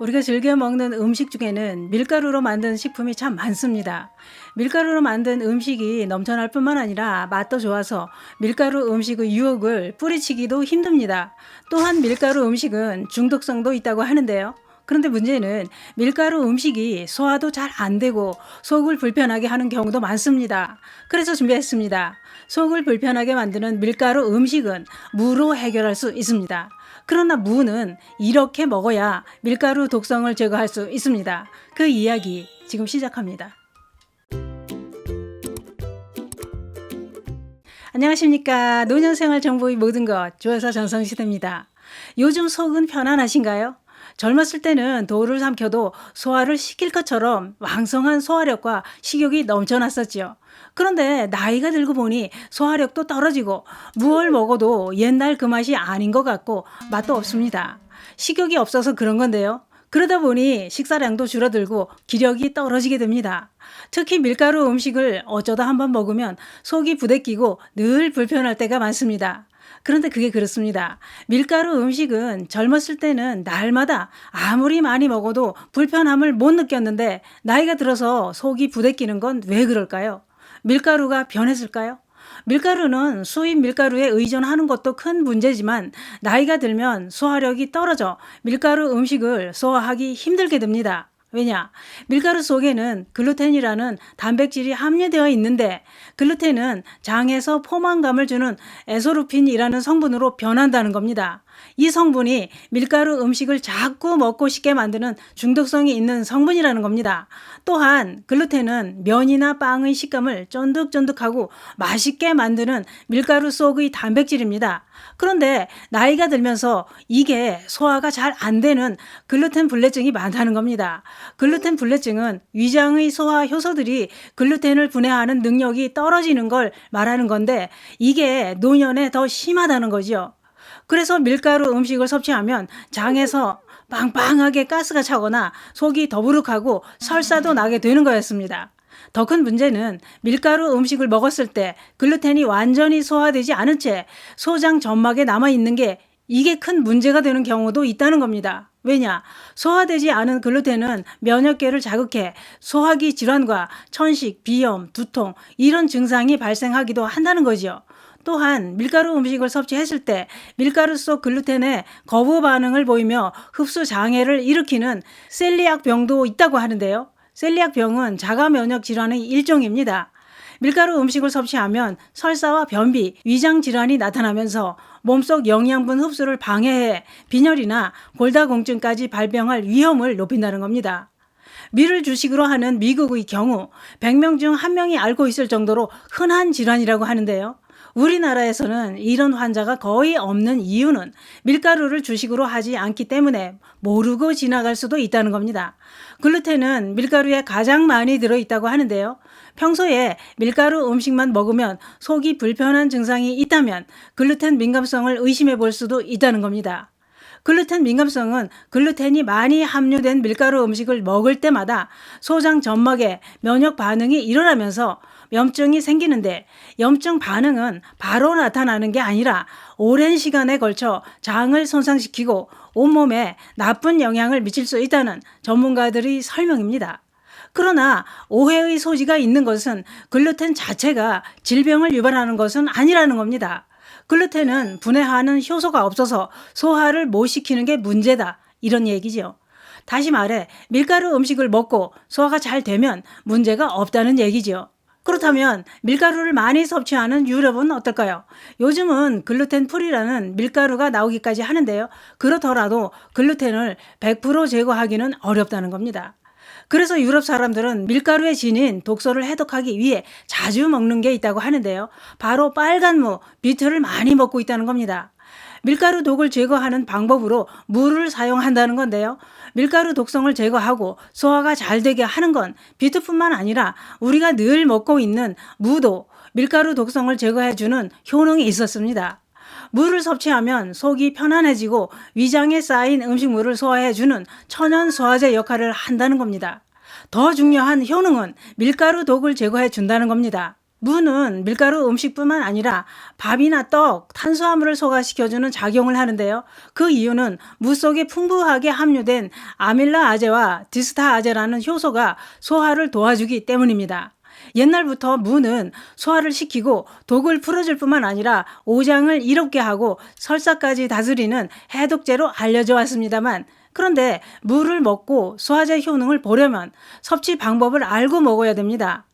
우리가 즐겨 먹는 음식 중에는 밀가루로 만든 식품이 참 많습니다. 밀가루로 만든 음식이 넘쳐날 뿐만 아니라 맛도 좋아서 밀가루 음식의 유혹을 뿌리치기도 힘듭니다. 또한 밀가루 음식은 중독성도 있다고 하는데요. 그런데 문제는 밀가루 음식이 소화도 잘 안 되고 속을 불편하게 하는 경우도 많습니다. 그래서 준비했습니다. 속을 불편하게 만드는 밀가루 음식은 무로 해결할 수 있습니다. 그러나 무는 이렇게 먹어야 밀가루 독성을 제거할 수 있습니다. 그 이야기 지금 시작합니다. 안녕하십니까. 노년생활 정보의 모든 것 조여사 전성시대입니다. 요즘 속은 편안하신가요? 젊었을 때는 돌을 삼켜도 소화를 시킬 것처럼 왕성한 소화력과 식욕이 넘쳐났었죠. 그런데 나이가 들고 보니 소화력도 떨어지고 무얼 먹어도 옛날 그 맛이 아닌 것 같고 맛도 없습니다. 식욕이 없어서 그런 건데요. 그러다 보니 식사량도 줄어들고 기력이 떨어지게 됩니다. 특히 밀가루 음식을 어쩌다 한번 먹으면 속이 부대끼고 늘 불편할 때가 많습니다. 그런데 그게 그렇습니다. 밀가루 음식은 젊었을 때는 날마다 아무리 많이 먹어도 불편함을 못 느꼈는데 나이가 들어서 속이 부대끼는 건 왜 그럴까요? 밀가루가 변했을까요? 밀가루는 수입 밀가루에 의존하는 것도 큰 문제지만 나이가 들면 소화력이 떨어져 밀가루 음식을 소화하기 힘들게 됩니다. 왜냐? 밀가루 속에는 글루텐이라는 단백질이 함유되어 있는데 글루텐은 장에서 포만감을 주는 에소루핀이라는 성분으로 변한다는 겁니다. 이 성분이 밀가루 음식을 자꾸 먹고 싶게 만드는 중독성이 있는 성분이라는 겁니다. 또한 글루텐은 면이나 빵의 식감을 쫀득쫀득하고 맛있게 만드는 밀가루 속의 단백질입니다. 그런데 나이가 들면서 이게 소화가 잘 안 되는 글루텐 불내증이 많다는 겁니다. 글루텐 불내증은 위장의 소화 효소들이 글루텐을 분해하는 능력이 떨어지는 걸 말하는 건데 이게 노년에 더 심하다는 거죠. 그래서 밀가루 음식을 섭취하면 장에서 빵빵하게 가스가 차거나 속이 더부룩하고 설사도 나게 되는 거였습니다. 더 큰 문제는 밀가루 음식을 먹었을 때 글루텐이 완전히 소화되지 않은 채 소장 점막에 남아있는 게 이게 큰 문제가 되는 경우도 있다는 겁니다. 왜냐? 소화되지 않은 글루텐은 면역계를 자극해 소화기 질환과 천식, 비염, 두통 이런 증상이 발생하기도 한다는 거죠. 또한 밀가루 음식을 섭취했을 때 밀가루 속 글루텐에 거부 반응을 보이며 흡수 장애를 일으키는 셀리악 병도 있다고 하는데요. 셀리악 병은 자가 면역 질환의 일종입니다. 밀가루 음식을 섭취하면 설사와 변비, 위장 질환이 나타나면서 몸속 영양분 흡수를 방해해 빈혈이나 골다공증까지 발병할 위험을 높인다는 겁니다. 밀을 주식으로 하는 미국의 경우 100명 중 1명이 앓고 있을 정도로 흔한 질환이라고 하는데요. 우리나라에서는 이런 환자가 거의 없는 이유는 밀가루를 주식으로 하지 않기 때문에 모르고 지나갈 수도 있다는 겁니다. 글루텐은 밀가루에 가장 많이 들어있다고 하는데요. 평소에 밀가루 음식만 먹으면 속이 불편한 증상이 있다면 글루텐 민감성을 의심해 볼 수도 있다는 겁니다. 글루텐 민감성은 글루텐이 많이 함유된 밀가루 음식을 먹을 때마다 소장 점막에 면역 반응이 일어나면서 염증이 생기는데 염증 반응은 바로 나타나는 게 아니라 오랜 시간에 걸쳐 장을 손상시키고 온몸에 나쁜 영향을 미칠 수 있다는 전문가들의 설명입니다. 그러나 오해의 소지가 있는 것은 글루텐 자체가 질병을 유발하는 것은 아니라는 겁니다. 글루텐은 분해하는 효소가 없어서 소화를 못 시키는 게 문제다. 이런 얘기죠. 다시 말해 밀가루 음식을 먹고 소화가 잘 되면 문제가 없다는 얘기죠. 그렇다면 밀가루를 많이 섭취하는 유럽은 어떨까요? 요즘은 글루텐 프리라는 밀가루가 나오기까지 하는데요. 그렇더라도 글루텐을 100% 제거하기는 어렵다는 겁니다. 그래서 유럽 사람들은 밀가루에 지닌 독소를 해독하기 위해 자주 먹는 게 있다고 하는데요. 바로 빨간무, 비트를 많이 먹고 있다는 겁니다. 밀가루 독을 제거하는 방법으로 무를 사용한다는 건데요. 밀가루 독성을 제거하고 소화가 잘 되게 하는 건 비트뿐만 아니라 우리가 늘 먹고 있는 무도 밀가루 독성을 제거해주는 효능이 있었습니다. 무를 섭취하면 속이 편안해지고 위장에 쌓인 음식물을 소화해주는 천연 소화제 역할을 한다는 겁니다. 더 중요한 효능은 밀가루 독을 제거해 준다는 겁니다. 무는 밀가루 음식뿐만 아니라 밥이나 떡, 탄수화물을 소화시켜주는 작용을 하는데요. 그 이유는 무 속에 풍부하게 함유된 아밀라아제와 디스타아제라는 효소가 소화를 도와주기 때문입니다. 옛날부터 무는 소화를 시키고 독을 풀어줄 뿐만 아니라 오장을 이롭게 하고 설사까지 다스리는 해독제로 알려져 왔습니다만, 그런데 무를 먹고 소화제 효능을 보려면 섭취 방법을 알고 먹어야 됩니다.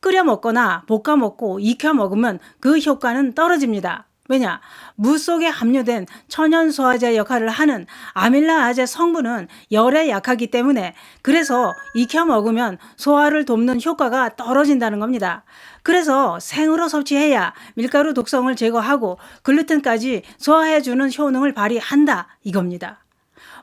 끓여 먹거나 볶아 먹고 익혀 먹으면 그 효과는 떨어집니다. 왜냐? 무 속에 함유된 천연 소화제 역할을 하는 아밀라아제 성분은 열에 약하기 때문에, 그래서 익혀 먹으면 소화를 돕는 효과가 떨어진다는 겁니다. 그래서 생으로 섭취해야 밀가루 독성을 제거하고 글루텐까지 소화해주는 효능을 발휘한다 이겁니다.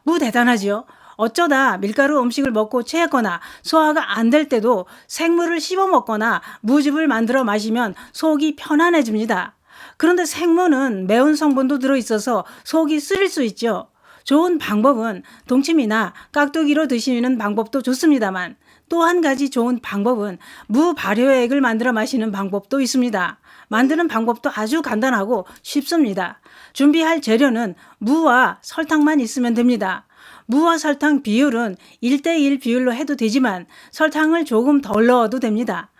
무 대단하지요? 어쩌다 밀가루 음식을 먹고 체했거나 소화가 안 될 때도 생무를 씹어 먹거나 무즙을 만들어 마시면 속이 편안해집니다. 그런데 생무는 매운 성분도 들어있어서 속이 쓰릴 수 있죠. 좋은 방법은 동치미나 깍두기로 드시는 방법도 좋습니다만, 또 한 가지 좋은 방법은 무 발효액을 만들어 마시는 방법도 있습니다. 만드는 방법도 아주 간단하고 쉽습니다. 준비할 재료는 무와 설탕만 있으면 됩니다. 무와 설탕 비율은 1:1 비율로 해도 되지만 설탕을 조금 덜 넣어도 됩니다.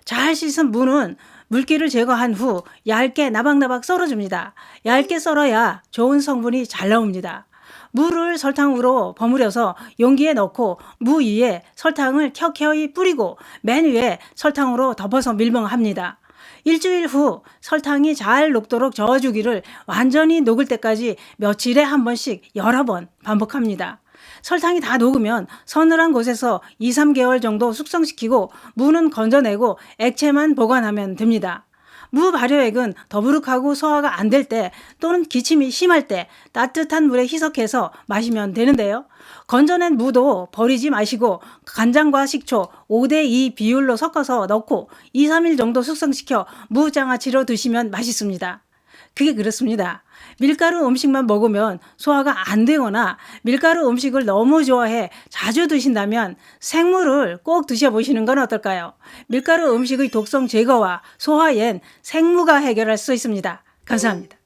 잘 씻은 무는 물기를 제거한 후 얇게 나박나박 썰어줍니다. 얇게 썰어야 좋은 성분이 잘 나옵니다. 무를 설탕으로 버무려서 용기에 넣고 무 위에 설탕을 켜켜이 뿌리고 맨 위에 설탕으로 덮어서 밀봉합니다. 일주일 후 설탕이 잘 녹도록 저어주기를 완전히 녹을 때까지 며칠에 한 번씩 여러 번 반복합니다. 설탕이 다 녹으면 서늘한 곳에서 2-3개월 정도 숙성시키고 무는 건져내고 액체만 보관하면 됩니다. 무 발효액은 더부룩하고 소화가 안 될 때 또는 기침이 심할 때 따뜻한 물에 희석해서 마시면 되는데요. 건져낸 무도 버리지 마시고 간장과 식초 5:2 비율로 섞어서 넣고 2-3일 정도 숙성시켜 무장아찌로 드시면 맛있습니다. 그게 그렇습니다. 밀가루 음식만 먹으면 소화가 안 되거나 밀가루 음식을 너무 좋아해 자주 드신다면 생무를 꼭 드셔보시는 건 어떨까요? 밀가루 음식의 독성 제거와 소화엔 생무가 해결할 수 있습니다. 감사합니다.